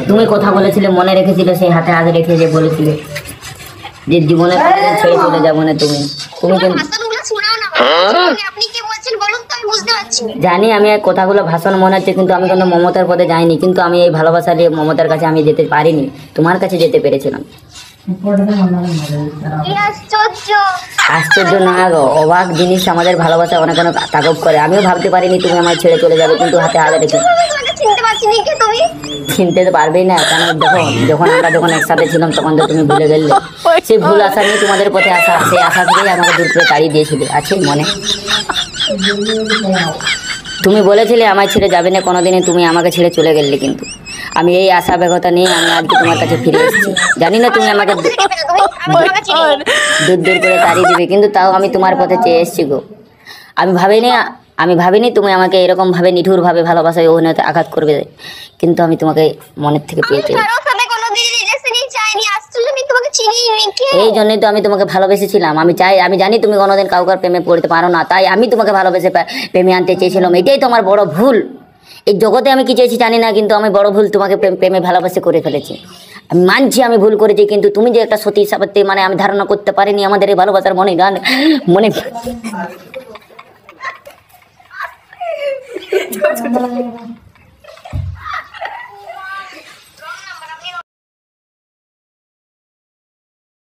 তুমি কথা বলেছিলে, মনে রেখেছিলে, সেই হাতে হাত রেখে যে বলেছিলে যে জীবনে ছেড়ে চলে যাবো না তুমি। তুমি কিন্তু জানি আমি এই কথাগুলো ভাষণ মনে হচ্ছে, কিন্তু আমি কোনো মমতার পথে যাইনি, কিন্তু আমি এই ভালোবাসা দিয়ে মমতার কাছে আমি যেতে পারিনি, তোমার কাছে যেতে পেরেছিলাম। আশ্চর্য না গো, অবাক জিনিস আমাদের ভালোবাসা অনেক অনেক তাকব করে। আমিও ভাবতে পারিনি তুমি আমার ছেড়ে চলে যাবে, কিন্তু হাতে হাত রেখে। চিনতে তো পারবেই না, কেন দেখো যখন একসাথে ছিলাম তখন তো তুমি ভুলে গেলে। সেই ভুল আশা নিয়ে তোমাদের পথে আসা, সেই আশা থেকেই আমাকে দূর করে তাড়িয়ে দিয়েছিলে, আছে মনে? তুমি বলেছিলে আমায় ছেড়ে যাবে না কোনোদিনই, তুমি আমাকে ছেড়ে চলে গেলে, কিন্তু আমি এই আশা বেগতা নিয়ে আমি আজকে তোমার কাছে ফিরে এসেছি। জানি না তুমি আমাকে দূর দূর করে তাড়িয়ে দিবে, কিন্তু তাও আমি তোমার পথে চেয়ে এসেছি গো। আমি ভাবিনি তুমি আমাকে এরকম ভাবে নিঠুর ভাবে ভালোবাসায় অভিনয়তে আঘাত করবে, কিন্তু আমি তোমাকে মনের থেকে পেয়েছি। এই জন্যই তো আমি তোমাকে ভালোবেসেছিলাম। আমি জানি তুমি কোনোদিন কাউকার প্রেমে পড়তে পারো না, তাই আমি তোমাকে ভালোবেসে প্রেমে আনতে চেয়েছিলাম। এটাই তো আমার বড় ভুল। এই জগতে আমি কি চেয়েছি জানি না, কিন্তু আমি বড় ভুল তোমাকে প্রেমে ভালোবাসে করে ফেলেছি। আমি মানছি আমি ভুল করেছি, কিন্তু তুমি যে একটা সতী সাবিত্রী, মানে আমি ধারণা করতে পারিনি আমাদের এই ভালোবাসার মনে